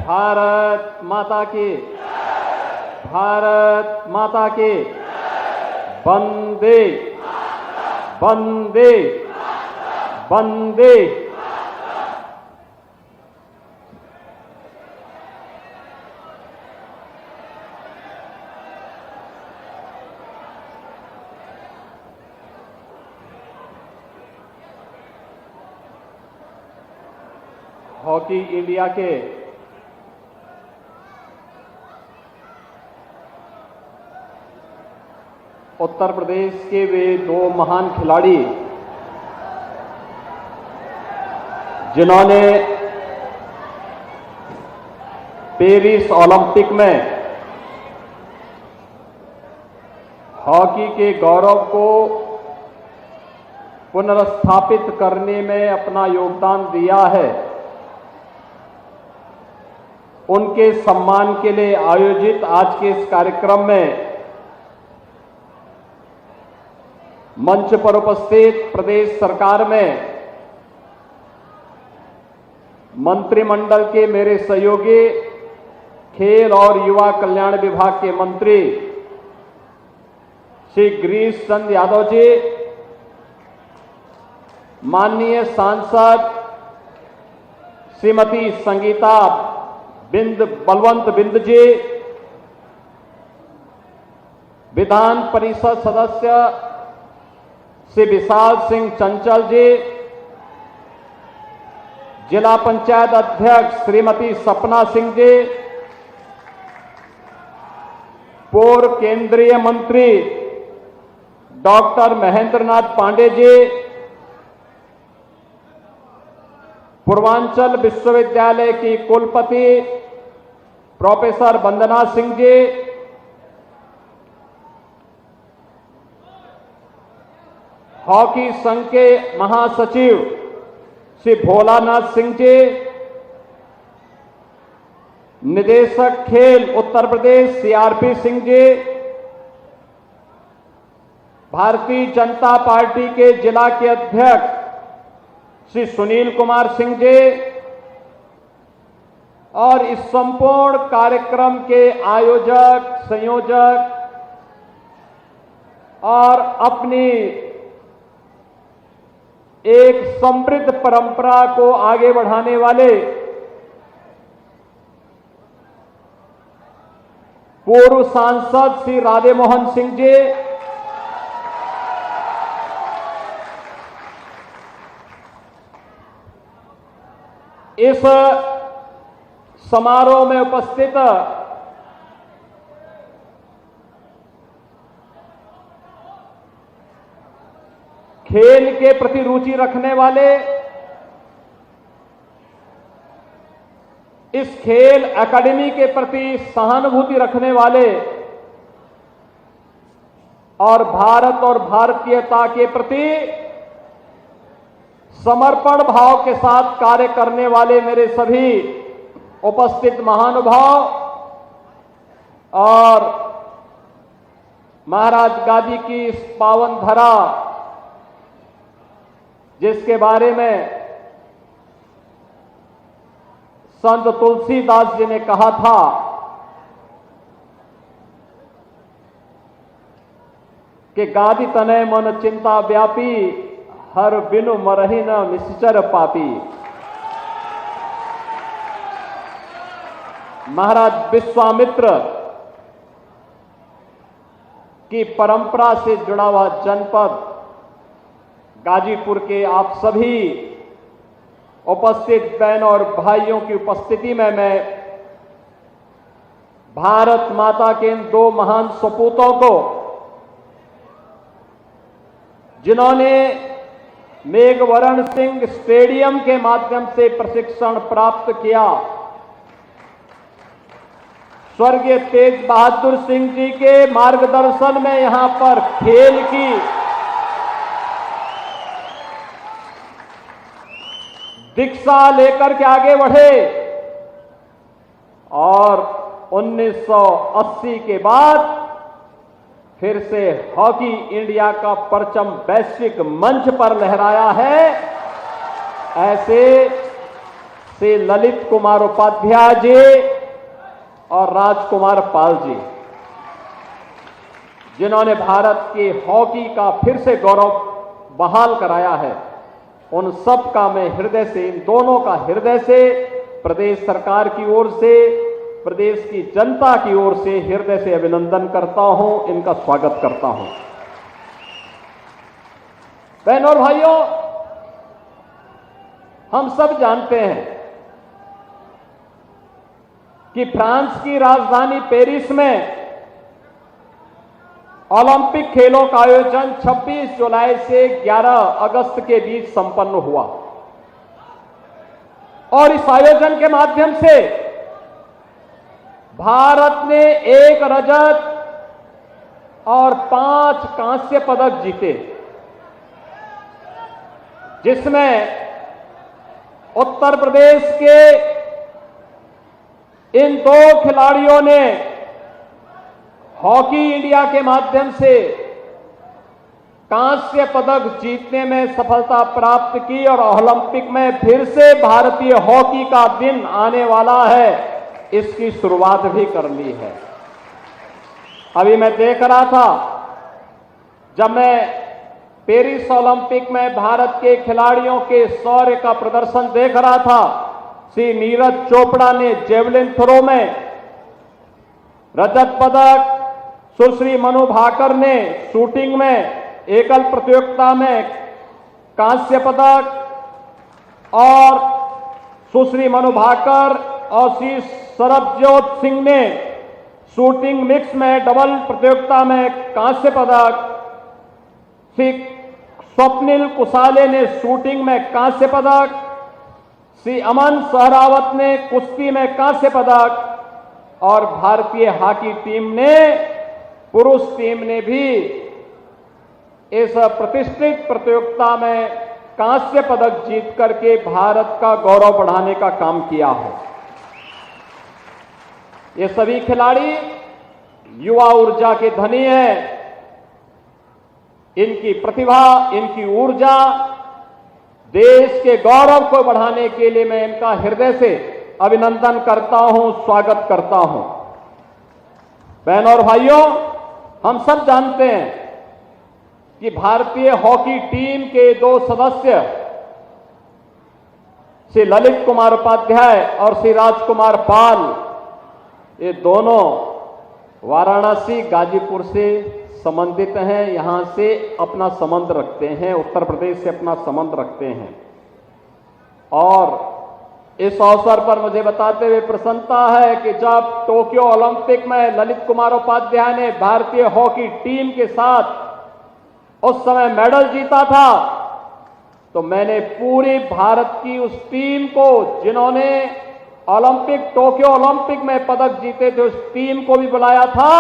भारत माता की, भारत माता की, वंदे वंदे वंदे। हॉकी इंडिया के उत्तर प्रदेश के वे दो महान खिलाड़ी जिन्होंने पेरिस ओलंपिक में हॉकी के गौरव को पुनर्स्थापित करने में अपना योगदान दिया है, उनके सम्मान के लिए आयोजित आज के इस कार्यक्रम में मंच पर उपस्थित प्रदेश सरकार में मंत्रिमंडल के मेरे सहयोगी खेल और युवा कल्याण विभाग के मंत्री श्री गिरीश चंद्र यादव जी, माननीय सांसद श्रीमती संगीता बलवंत बिंद जी, विधान परिषद सदस्य श्री विशाल सिंह चंचल जी, जिला पंचायत अध्यक्ष श्रीमती सपना सिंह जी, पूर्व केंद्रीय मंत्री डॉक्टर महेंद्र नाथ पांडे जी, पूर्वांचल विश्वविद्यालय की कुलपति प्रोफेसर वंदना सिंह जी, हॉकी संघ के महासचिव श्री भोलानाथ सिंह जी, निदेशक खेल उत्तर प्रदेश सीआरपी सिंह जी, भारतीय जनता पार्टी के जिला के अध्यक्ष श्री सुनील कुमार सिंह जी और इस संपूर्ण कार्यक्रम के आयोजक, संयोजक और अपनी एक समृद्ध परंपरा को आगे बढ़ाने वाले पूर्व सांसद श्री राधे मोहन सिंह जी, इस समारोह में उपस्थित खेल के प्रति रुचि रखने वाले, इस खेल एकेडमी के प्रति सहानुभूति रखने वाले और भारत और भारतीयता के प्रति समर्पण भाव के साथ कार्य करने वाले मेरे सभी उपस्थित महानुभाव और महाराज गादी की इस पावन धरा जिसके बारे में संत तुलसीदास जी ने कहा था कि गादी तनय मन चिंता व्यापी, हर बिनु मरहि न निश्चर पापी। महाराज विश्वामित्र की परंपरा से जुड़ा हुआ जनपद गाजीपुर के आप सभी उपस्थित बहनों और भाइयों की उपस्थिति में मैं भारत माता के इन दो महान सपूतों को, जिन्होंने मेघवरण सिंह स्टेडियम के माध्यम से प्रशिक्षण प्राप्त किया, स्वर्गीय तेज बहादुर सिंह जी के मार्गदर्शन में यहां पर खेल की दीक्षा लेकर के आगे बढ़े और 1980 के बाद फिर से हॉकी इंडिया का परचम वैश्विक मंच पर लहराया है। ऐसे श्री ललित कुमार उपाध्याय जी और राजकुमार पाल जी, जिन्होंने भारत की हॉकी का फिर से गौरव बहाल कराया है, उन सब का मैं हृदय से, इन दोनों का हृदय से, प्रदेश सरकार की ओर से, प्रदेश की जनता की ओर से हृदय से अभिनंदन करता हूं, इनका स्वागत करता हूं। बहनों और भाइयों, हम सब जानते हैं कि फ्रांस की राजधानी पेरिस में ओलंपिक खेलों का आयोजन 26 जुलाई से 11 अगस्त के बीच संपन्न हुआ और इस आयोजन के माध्यम से भारत ने 1 रजत और 5 कांस्य पदक जीते, जिसमें उत्तर प्रदेश के इन 2 खिलाड़ियों ने हॉकी इंडिया के माध्यम से कांस्य पदक जीतने में सफलता प्राप्त की और ओलंपिक में फिर से भारतीय हॉकी का दिन आने वाला है, इसकी शुरुआत भी कर ली है। अभी मैं देख रहा था, जब मैं पेरिस ओलंपिक में भारत के खिलाड़ियों के शौर्य का प्रदर्शन देख रहा था, श्री नीरज चोपड़ा ने जेवलिन थ्रो में रजत पदक, सुश्री मनु भाकर ने शूटिंग में एकल प्रतियोगिता में कांस्य पदक और सुश्री मनु भाकर और श्री सरबजोत सिंह ने शूटिंग मिक्स में डबल प्रतियोगिता में कांस्य पदक, श्री स्वप्निल कुसाले ने शूटिंग में कांस्य पदक, श्री अमन सहरावत ने कुश्ती में कांस्य पदक और भारतीय हॉकी टीम ने, पुरुष टीम ने भी इस प्रतिष्ठित प्रतियोगिता में कांस्य पदक जीत करके भारत का गौरव बढ़ाने का काम किया है। ये सभी खिलाड़ी युवा ऊर्जा के धनी हैं। इनकी प्रतिभा, इनकी ऊर्जा देश के गौरव को बढ़ाने के लिए मैं इनका हृदय से अभिनंदन करता हूं, स्वागत करता हूं। बहनों और भाइयों, हम सब जानते हैं कि भारतीय हॉकी टीम के 2 सदस्य श्री ललित कुमार उपाध्याय और श्री राजकुमार पाल, ये दोनों वाराणसी गाजीपुर से संबंधित हैं, यहां से अपना संबंध रखते हैं, उत्तर प्रदेश से अपना संबंध रखते हैं। और इस अवसर पर मुझे बताते हुए प्रसन्नता है कि जब टोक्यो ओलंपिक में ललित कुमार उपाध्याय ने भारतीय हॉकी टीम के साथ उस समय मेडल जीता था, तो मैंने पूरी भारत की उस टीम को, जिन्होंने टोक्यो ओलंपिक में पदक जीते थे, उस टीम को भी बुलाया था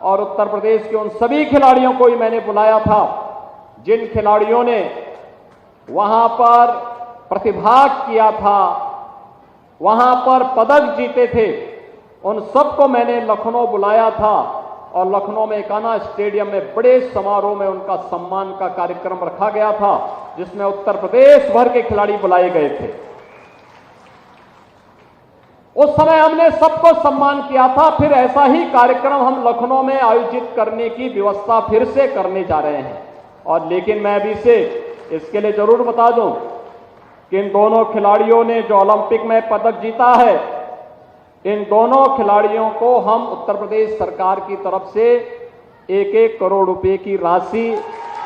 और उत्तर प्रदेश के उन सभी खिलाड़ियों को भी मैंने बुलाया था जिन खिलाड़ियों ने वहां पर प्रतिभाग किया था, वहां पर पदक जीते थे। उन सबको मैंने लखनऊ बुलाया था और लखनऊ में कान्हा स्टेडियम में बड़े समारोह में उनका सम्मान का कार्यक्रम रखा गया था, जिसमें उत्तर प्रदेश भर के खिलाड़ी बुलाए गए थे। उस समय हमने सबको सम्मान किया था। फिर ऐसा ही कार्यक्रम हम लखनऊ में आयोजित करने की व्यवस्था फिर से करने जा रहे हैं। और लेकिन मैं अभी से इसके लिए जरूर बता दूं कि इन दोनों खिलाड़ियों ने जो ओलंपिक में पदक जीता है, इन दोनों खिलाड़ियों को हम उत्तर प्रदेश सरकार की तरफ से 1-1 करोड़ रुपए की राशि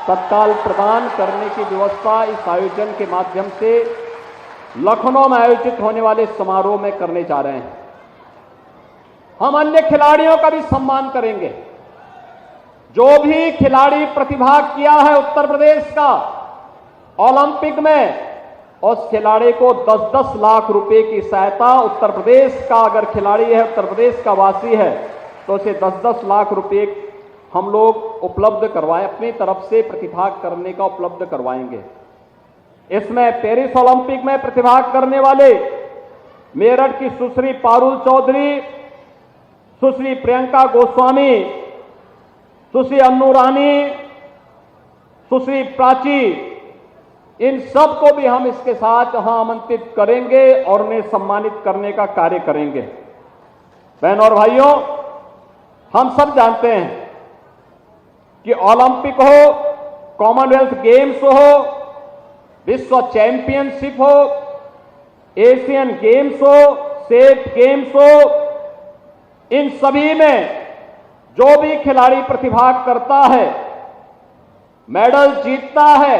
तत्काल प्रदान करने की व्यवस्था इस आयोजन के माध्यम से लखनऊ में आयोजित होने वाले समारोह में करने जा रहे हैं। हम अन्य खिलाड़ियों का भी सम्मान करेंगे। जो भी खिलाड़ी प्रतिभाग किया है उत्तर प्रदेश का ओलंपिक में, उस खिलाड़ी को 10-10 लाख रुपए की सहायता, उत्तर प्रदेश का अगर खिलाड़ी है, उत्तर प्रदेश का वासी है, तो उसे 10-10 लाख रुपए हम लोग उपलब्ध करवाएं, अपनी तरफ से प्रतिभाग करने का उपलब्ध करवाएंगे। इसमें पेरिस ओलंपिक में प्रतिभाग करने वाले मेरठ की सुश्री पारुल चौधरी, सुश्री प्रियंका गोस्वामी, सुश्री अन्नू रानी, सुश्री प्राची, इन सब को भी हम इसके साथ यहां आमंत्रित करेंगे और उन्हें सम्मानित करने का कार्य करेंगे। बहनों और भाइयों, हम सब जानते हैं कि ओलंपिक हो, कॉमनवेल्थ गेम्स हो, विश्व चैंपियनशिप हो, एशियन गेम्स हो, सेफ गेम्स हो, इन सभी में जो भी खिलाड़ी प्रतिभाग करता है, मेडल जीतता है,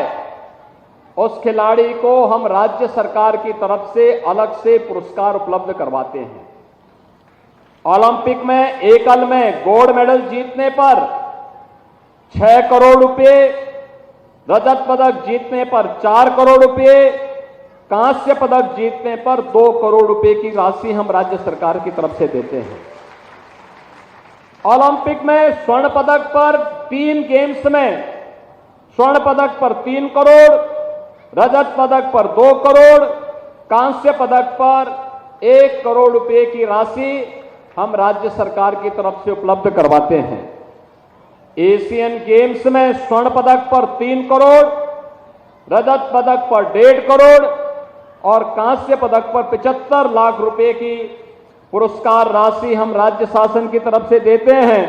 उस खिलाड़ी को हम राज्य सरकार की तरफ से अलग से पुरस्कार उपलब्ध करवाते हैं। ओलंपिक में एकल में गोल्ड मेडल जीतने पर 6 करोड़ रुपए, रजत पदक जीतने पर 4 करोड़ रुपए, कांस्य पदक जीतने पर 2 करोड़ रुपए की राशि हम राज्य सरकार की तरफ से देते हैं। ओलंपिक में स्वर्ण पदक पर 3 गेम्स में स्वर्ण पदक पर 3 करोड़, रजत पदक पर 2 करोड़, कांस्य पदक पर 1 करोड़ रुपए की राशि हम राज्य सरकार की तरफ से उपलब्ध करवाते हैं। एशियन गेम्स में स्वर्ण पदक पर 3 करोड़, रजत पदक पर 1.5 करोड़ और कांस्य पदक पर 75 लाख रुपए की पुरस्कार राशि हम राज्य शासन की तरफ से देते हैं।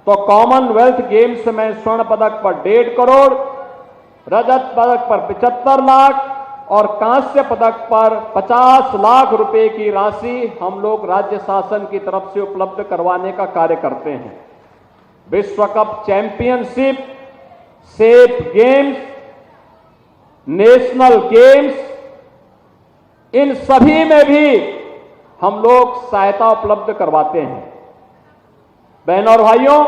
तो कॉमनवेल्थ गेम्स में स्वर्ण पदक पर 1.5 करोड़, रजत पदक पर 75 लाख और कांस्य पदक पर 50 लाख रुपए की राशि हम लोग राज्य शासन की तरफ से उपलब्ध करवाने का कार्य करते हैं। विश्व cup championship, SAF games, national games, इन सभी में भी हम लोग सहायता उपलब्ध करवाते हैं। बहनों और भाइयों,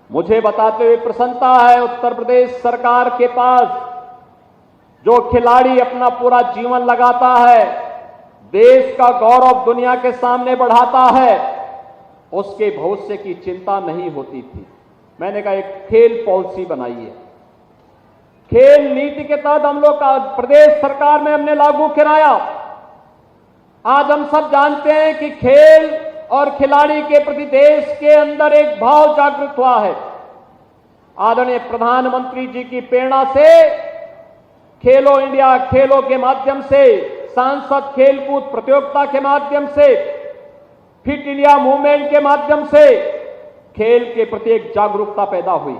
मुझे बताते हुए प्रसन्नता है, उत्तर प्रदेश सरकार के पास जो खिलाड़ी अपना पूरा जीवन लगाता है, देश का गौरव दुनिया के सामने बढ़ाता है, उसके भविष्य की चिंता नहीं होती थी। मैंने कहा एक खेल पॉलिसी बनाई है। खेल नीति के तहत हम लोग प्रदेश सरकार में हमने लागू कराया। आज हम सब जानते हैं कि खेल और खिलाड़ी के प्रति देश के अंदर एक भाव जागृत हुआ है। आदरणीय प्रधानमंत्री जी की प्रेरणा से खेलो इंडिया खेलों के माध्यम से, सांसद खेलकूद प्रतियोगिता के माध्यम से, फिट इंडिया मूवमेंट के माध्यम से खेल के प्रति एक जागरूकता पैदा हुई।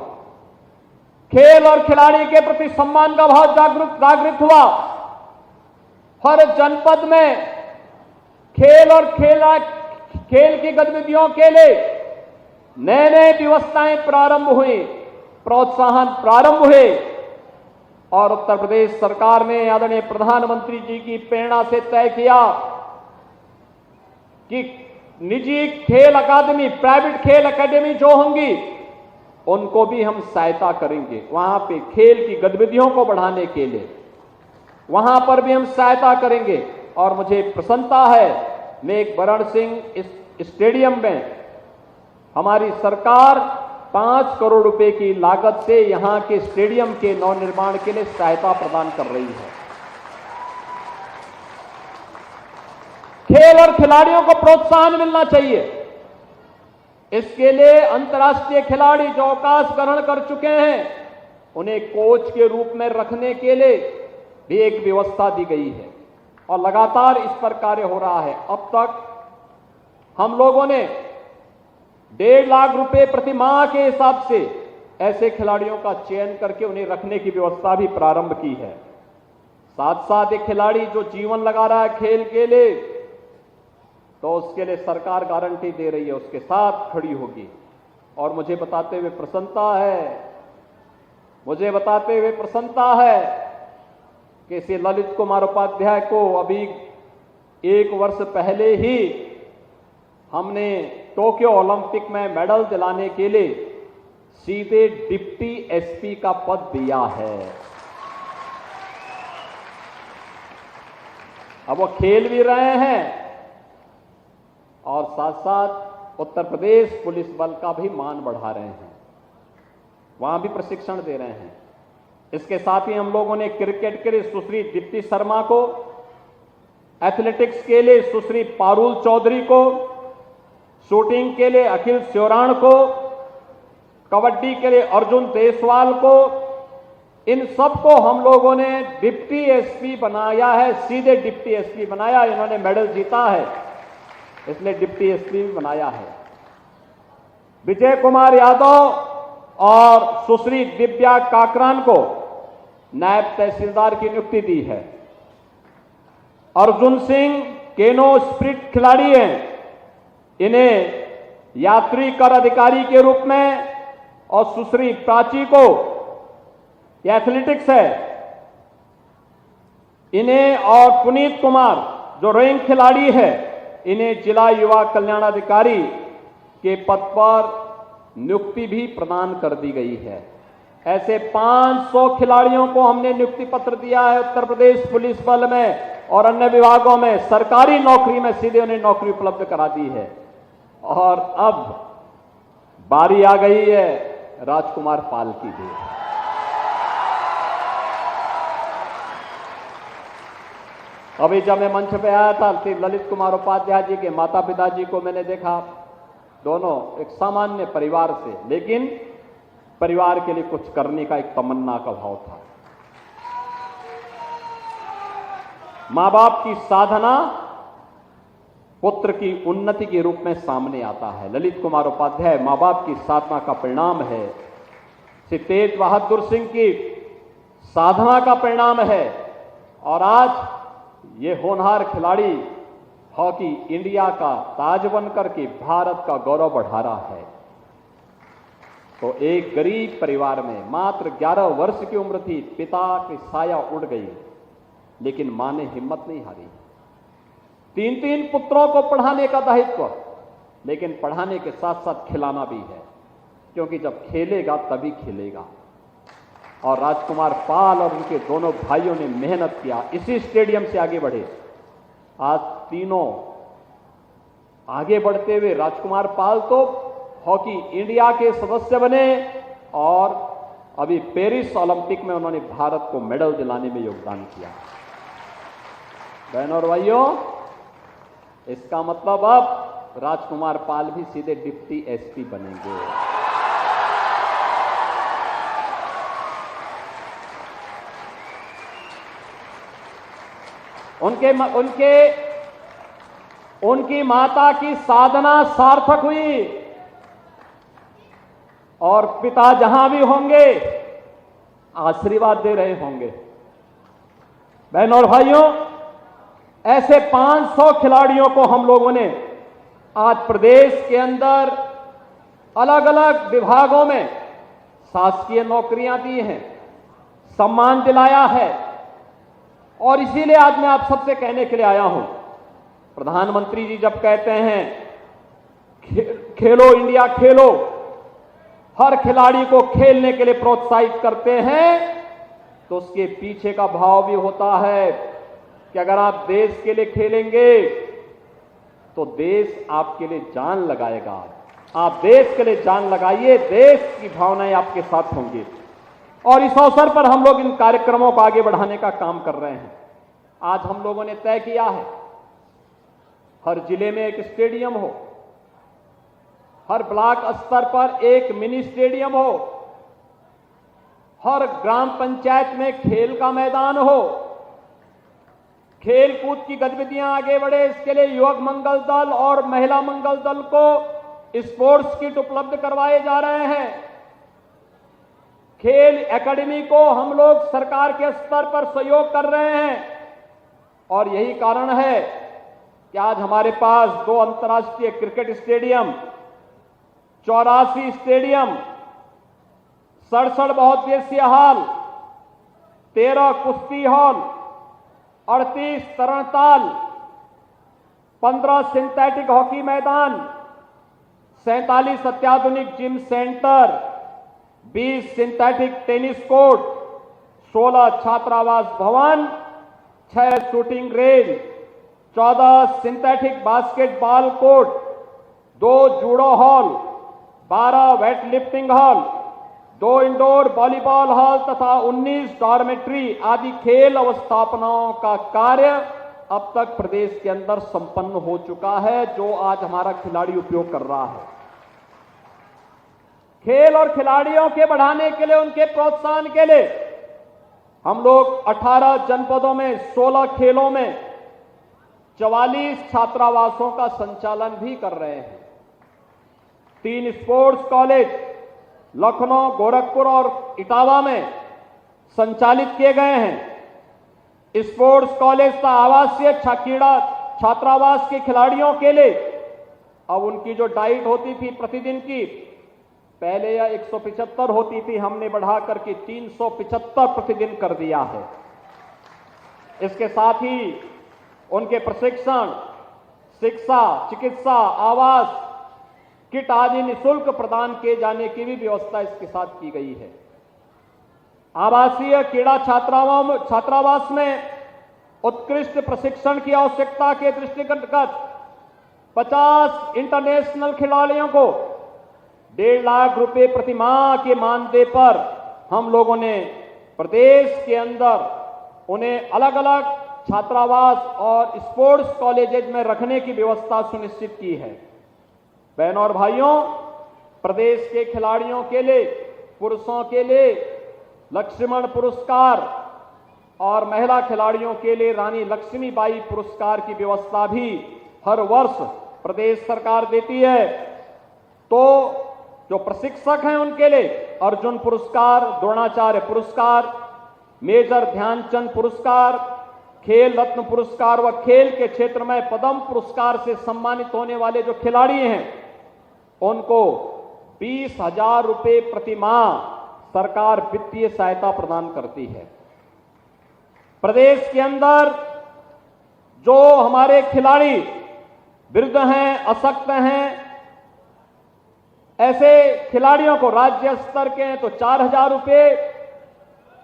खेल और खिलाड़ी के प्रति सम्मान का भाव जागृत हुआ। हर जनपद में खेल और खेल की गतिविधियों के लिए नए नए व्यवस्थाएं प्रारंभ हुई, प्रोत्साहन प्रारंभ हुए और उत्तर प्रदेश सरकार ने आदरणीय प्रधानमंत्री जी की प्रेरणा से तय किया कि निजी खेल अकादमी, प्राइवेट खेल अकादमी जो होंगी, उनको भी हम सहायता करेंगे। वहां पे खेल की गतिविधियों को बढ़ाने के लिए वहां पर भी हम सहायता करेंगे। और मुझे प्रसन्नता है, मेघ बरण सिंह इस स्टेडियम में हमारी सरकार 5 करोड़ रुपए की लागत से यहां के स्टेडियम के नवनिर्माण के लिए सहायता प्रदान कर रही है। खेल और खिलाड़ियों को प्रोत्साहन मिलना चाहिए। इसके लिए अंतर्राष्ट्रीय खिलाड़ी जो अवकाश ग्रहण कर चुके हैं, उन्हें कोच के रूप में रखने के लिए भी एक व्यवस्था दी गई है और लगातार इस पर कार्य हो रहा है। अब तक हम लोगों ने 1.5 लाख रुपए प्रति माह के हिसाब से ऐसे खिलाड़ियों का चयन करके उन्हें रखने की व्यवस्था भी प्रारंभ की है। साथ साथ एक खिलाड़ी जो जीवन लगा रहा है खेल के लिए, तो उसके लिए सरकार गारंटी दे रही है, उसके साथ खड़ी होगी। और मुझे बताते हुए प्रसन्नता है कि श्री ललित कुमार उपाध्याय को अभी 1 वर्ष पहले ही हमने टोक्यो ओलंपिक में मेडल दिलाने के लिए सीधे डिप्टी एसपी का पद दिया है। अब वो खेल भी रहे हैं और साथ साथ उत्तर प्रदेश पुलिस बल का भी मान बढ़ा रहे हैं, वहां भी प्रशिक्षण दे रहे हैं। इसके साथ ही हम लोगों ने क्रिकेट के लिए सुश्री दीप्ति शर्मा को, एथलेटिक्स के लिए सुश्री पारुल चौधरी को, शूटिंग के लिए अखिल स्योराण को, कबड्डी के लिए अर्जुन देसवाल को, इन सबको हम लोगों ने डिप्टी एसपी बनाया है, सीधे डिप्टी एसपी बनाया। इन्होंने मेडल जीता है, इसलिए डिप्टी एसपी भी बनाया है। विजय कुमार यादव और सुश्री दिव्या काकरान को नायब तहसीलदार की नियुक्ति दी है। अर्जुन सिंह केनो स्प्रिट खिलाड़ी हैं, इन्हें यात्री कर अधिकारी के रूप में, और सुश्री प्राची को यह एथलेटिक्स है, इन्हें, और पुनीत कुमार जो रोइंग खिलाड़ी है, इन्हें जिला युवा कल्याण अधिकारी के पद पर नियुक्ति भी प्रदान कर दी गई है। ऐसे 500 खिलाड़ियों को हमने नियुक्ति पत्र दिया है उत्तर प्रदेश पुलिस बल में और अन्य विभागों में, सरकारी नौकरी में सीधे उन्हें नौकरी उपलब्ध करा दी है। और अब बारी आ गई है राजकुमार पाल की भी। अभी जब मैं मंच पे आया था, श्री ललित कुमार उपाध्याय जी के माता पिताजी को मैंने देखा, दोनों एक सामान्य परिवार से, लेकिन परिवार के लिए कुछ करने का एक तमन्ना का भाव था। मां बाप की साधना पुत्र की उन्नति के रूप में सामने आता है। ललित कुमार उपाध्याय मां बाप की साधना का परिणाम है, श्री तेज बहादुर सिंह की साधना का परिणाम है, और आज ये होनहार खिलाड़ी हॉकी इंडिया का ताज बनकर के भारत का गौरव बढ़ा रहा है। तो एक गरीब परिवार में मात्र 11 वर्ष की उम्र थी, पिता की साया उड़ गई, लेकिन मां ने हिम्मत नहीं हारी। 3-3 पुत्रों को पढ़ाने का दायित्व, लेकिन पढ़ाने के साथ साथ खिलाना भी है, क्योंकि जब खेलेगा तभी खिलेगा। और राजकुमार पाल और उनके दोनों भाइयों ने मेहनत किया, इसी स्टेडियम से आगे बढ़े। आज तीनों आगे बढ़ते हुए राजकुमार पाल तो हॉकी इंडिया के सदस्य बने, और अभी पेरिस ओलंपिक में उन्होंने भारत को मेडल दिलाने में योगदान किया। बहनों और भाइयों, इसका मतलब अब राजकुमार पाल भी सीधे डिप्टी एसपी बनेंगे। उनकी माता की साधना सार्थक हुई, और पिता जहां भी होंगे आशीर्वाद दे रहे होंगे। बहनों और भाइयों, ऐसे 500 खिलाड़ियों को हम लोगों ने आज प्रदेश के अंदर अलग अलग विभागों में शासकीय नौकरियां दी हैं, सम्मान दिलाया है। और इसीलिए आज मैं आप सबसे कहने के लिए आया हूं, प्रधानमंत्री जी जब कहते हैं खेलो इंडिया खेलो, हर खिलाड़ी को खेलने के लिए प्रोत्साहित करते हैं, तो उसके पीछे का भाव भी होता है कि अगर आप देश के लिए खेलेंगे तो देश आपके लिए जान लगाएगा। आप देश के लिए जान लगाइए, देश की भावनाएं आपके साथ होंगी। और इस अवसर पर हम लोग इन कार्यक्रमों को आगे बढ़ाने का काम कर रहे हैं। आज हम लोगों ने तय किया है, हर जिले में एक स्टेडियम हो, हर ब्लॉक स्तर पर एक मिनी स्टेडियम हो, हर ग्राम पंचायत में खेल का मैदान हो, खेल कूद की गतिविधियां आगे बढ़े। इसके लिए युवक मंगल दल और महिला मंगल दल को स्पोर्ट्स किट उपलब्ध करवाए जा रहे हैं। खेल एकेडमी को हम लोग सरकार के स्तर पर सहयोग कर रहे हैं, और यही कारण है कि आज हमारे पास 2 अंतर्राष्ट्रीय क्रिकेट स्टेडियम, 84 स्टेडियम, 67 बहुउद्देशीय हॉल, 13 कुश्ती हॉल, 38 तरणताल, 15 सिंथेटिक हॉकी मैदान, 47 अत्याधुनिक gym centre, 20 synthetic tennis court, 16 छात्रावास भवन, 6 shooting range, 14 synthetic basketball court, 2 judo hall, 12 weight lifting hall, 2 indoor volleyball hall तथा 19 डॉर्मेट्री आदि खेल अवस्थापनाओं का कार्य अब तक प्रदेश के अंदर संपन्न हो चुका है, जो आज हमारा खिलाड़ी उपयोग कर रहा है। खेल और खिलाड़ियों के बढ़ाने के लिए, उनके प्रोत्साहन के लिए हम लोग 18 जनपदों में 16 खेलों में 44 छात्रावासों का संचालन भी कर रहे हैं। 3 स्पोर्ट्स कॉलेज लखनऊ, गोरखपुर और इटावा में संचालित किए गए हैं। स्पोर्ट्स कॉलेज का आवासीय क्रीड़ा छात्रावास के खिलाड़ियों के लिए अब उनकी जो डाइट होती थी प्रतिदिन की, पहले यह 175 होती थी, हमने बढ़ा करके 375 प्रतिदिन कर दिया है। इसके साथ ही उनके प्रशिक्षण, शिक्षा, चिकित्सा, आवास, किट आदि निःशुल्क प्रदान किए जाने की भी व्यवस्था इसके साथ की गई है। आवासीय क्रीड़ा छात्रावास में उत्कृष्ट प्रशिक्षण की आवश्यकता के दृष्टिगत 50 इंटरनेशनल खिलाड़ियों को 1.5 लाख रुपए प्रति माह के मानदेय पर हम लोगों ने प्रदेश के अंदर उन्हें अलग अलग छात्रावास और स्पोर्ट्स कॉलेजेज में रखने की व्यवस्था सुनिश्चित की है। बहनों और भाइयों, प्रदेश के खिलाड़ियों के लिए, पुरुषों के लिए लक्ष्मण पुरस्कार और महिला खिलाड़ियों के लिए रानी लक्ष्मीबाई पुरस्कार की व्यवस्था भी हर वर्ष प्रदेश सरकार देती है। तो जो प्रशिक्षक हैं उनके लिए अर्जुन पुरस्कार, द्रोणाचार्य पुरस्कार, मेजर ध्यानचंद पुरस्कार, खेल रत्न पुरस्कार व खेल के क्षेत्र में पद्म पुरस्कार से सम्मानित होने वाले जो खिलाड़ी हैं उनको 20,000 रुपए प्रति माह सरकार वित्तीय सहायता प्रदान करती है। प्रदेश के अंदर जो हमारे खिलाड़ी वृद्ध हैं, अशक्त हैं, ऐसे खिलाड़ियों को राज्य स्तर के हैं तो 4,000 रुपए,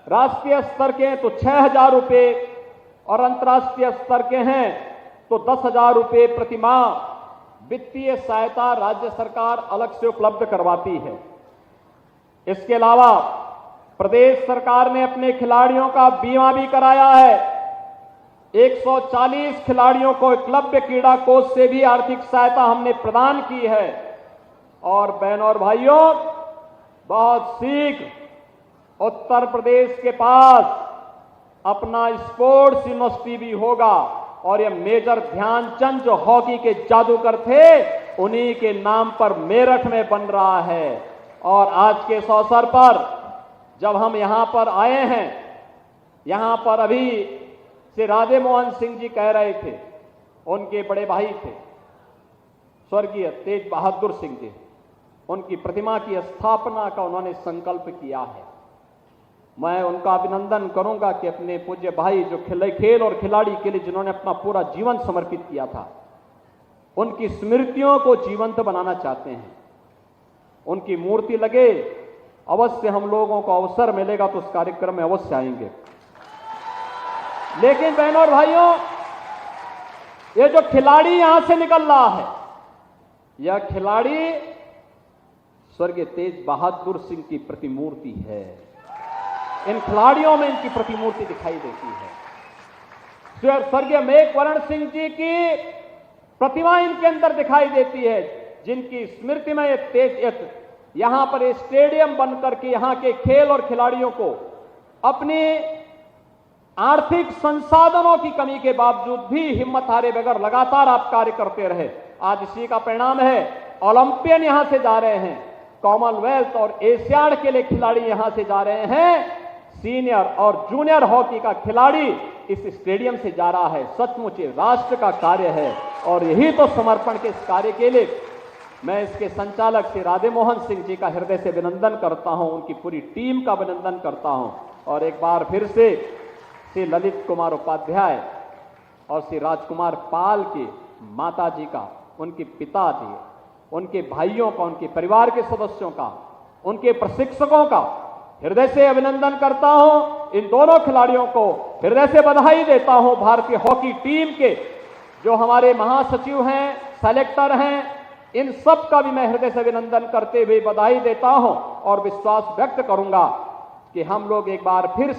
राष्ट्रीय स्तर के हैं तो 6,000 रुपए और अंतर्राष्ट्रीय स्तर के हैं तो 10,000 रुपए प्रति माह वित्तीय सहायता राज्य सरकार अलग से उपलब्ध करवाती है। इसके अलावा प्रदेश सरकार ने अपने खिलाड़ियों का बीमा भी कराया है। 140 खिलाड़ियों को एकलव्य क्रीड़ा कोष से भी आर्थिक सहायता हमने प्रदान की है। और बहनों और भाइयों, बहुत शीघ्र उत्तर प्रदेश के पास अपना स्पोर्ट्स यूनिवर्सिटी भी होगा और यह मेजर ध्यानचंद जो हॉकी के जादूगर थे उन्हीं के नाम पर मेरठ में बन रहा है। और आज के इस अवसर पर जब हम यहां पर आए हैं, यहां पर अभी श्री राधे मोहन सिंह जी कह रहे थे, उनके बड़े भाई थे स्वर्गीय तेज बहादुर सिंह जी, उनकी प्रतिमा की स्थापना का उन्होंने संकल्प किया है। मैं उनका अभिनंदन करूंगा कि अपने पूज्य भाई जो खेल और खिलाड़ी के लिए जिन्होंने अपना पूरा जीवन समर्पित किया था, उनकी स्मृतियों को जीवंत बनाना चाहते हैं। उनकी मूर्ति लगे, अवश्य हम लोगों को अवसर मिलेगा तो उस कार्यक्रम में अवश्य आएंगे। लेकिन बहनों और भाइयों, ये जो खिलाड़ी यहां से निकल रहा है, यह खिलाड़ी स्वर्गीय तेज बहादुर सिंह की प्रतिमूर्ति है। इन खिलाड़ियों में इनकी प्रतिमूर्ति दिखाई देती है। स्वर्गीय मेघवर्ण सिंह जी की प्रतिमा इनके अंदर दिखाई देती है, जिनकी स्मृति में यहां पर स्टेडियम बनकर के यहां के खेल और खिलाड़ियों को अपने आर्थिक संसाधनों की कमी के बावजूद भी हिम्मत हारे बगैर लगातार आप कार्य करते रहे। आज इसी का परिणाम है ओलंपियन यहां से जा रहे हैं, कॉमनवेल्थ और एशियाड के लिए खिलाड़ी यहां से जा रहे हैं, सीनियर और जूनियर हॉकी का खिलाड़ी इस स्टेडियम से जा रहा है। सचमुच राष्ट्र का कार्य है और यही तो समर्पण के इस कार्य के लिए मैं इसके संचालक श्री राधे मोहन सिंह जी का हृदय से अभिनंदन करता हूं, उनकी पूरी टीम का अभिनंदन करता हूं। और एक बार फिर से श्री ललित कुमार उपाध्याय और श्री राजकुमार पाल की माता जी का, उनके पिता जी, उनके भाइयों का, उनके परिवार के सदस्यों का, उनके प्रशिक्षकों का हृदय से अभिनंदन करता हूं। इन दोनों खिलाड़ियों को हृदय से बधाई देता हूं। भारतीय हॉकी टीम के जो हमारे महासचिव हैं, सेलेक्टर हैं, इन सब का भी मैं हृदय से अभिनंदन करते हुए बधाई देता हूं और विश्वास व्यक्त करूंगा कि हम लोग एक बार फिर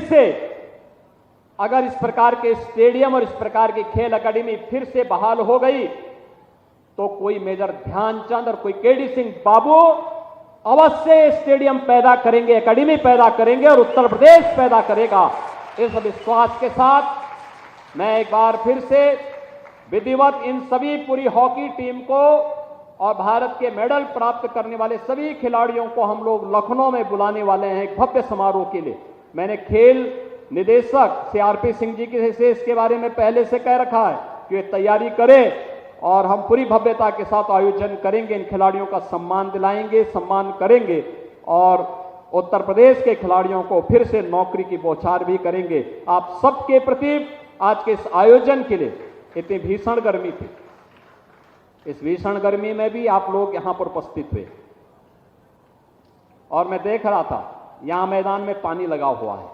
से अगर इस प्रकार के स्टेडियम और इस प्रकार की खेल एकेडमी फिर से बहाल हो गई तो कोई मेजर ध्यानचंद और कोई केडी सिंह बाबू अवश्य स्टेडियम पैदा करेंगे, एकेडमी पैदा करेंगे और उत्तर प्रदेश पैदा करेगा। इस विश्वास के साथ मैं एक बार फिर से विधिवत इन सभी पूरी हॉकी टीम को और भारत के मेडल प्राप्त करने वाले सभी खिलाड़ियों को हम लोग लखनऊ में बुलाने वाले हैं एक भव्य समारोह के लिए। मैंने खेल निदेशक CRP सिंह जी से इसके बारे में पहले से कह रखा है कि वे तैयारी करें और हम पूरी भव्यता के साथ आयोजन करेंगे। इन खिलाड़ियों का सम्मान दिलाएंगे, सम्मान करेंगे और उत्तर प्रदेश के खिलाड़ियों को फिर से नौकरी की बौछार भी करेंगे। आप सबके प्रति आज के इस आयोजन के लिए इतनी भीषण गर्मी थी, इस भीषण गर्मी में भी आप लोग यहां पर उपस्थित हुए और मैं देख रहा था यहां मैदान में पानी लगा हुआ है,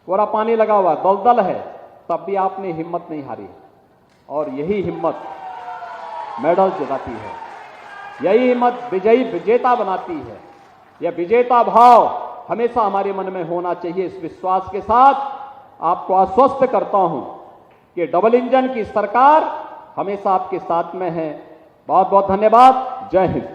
पूरा पानी लगा हुआ है, दलदल है, तब भी आपने हिम्मत नहीं हारी और यही हिम्मत मेडल जिताती है, यही हिम्मत विजेता बनाती है। यह विजेता भाव हमेशा हमारे मन में होना चाहिए। इस विश्वास के साथ आपको आश्वस्त करता हूं कि डबल इंजन की सरकार हमेशा आपके साथ में है। बहुत बहुत धन्यवाद। जय हिंद।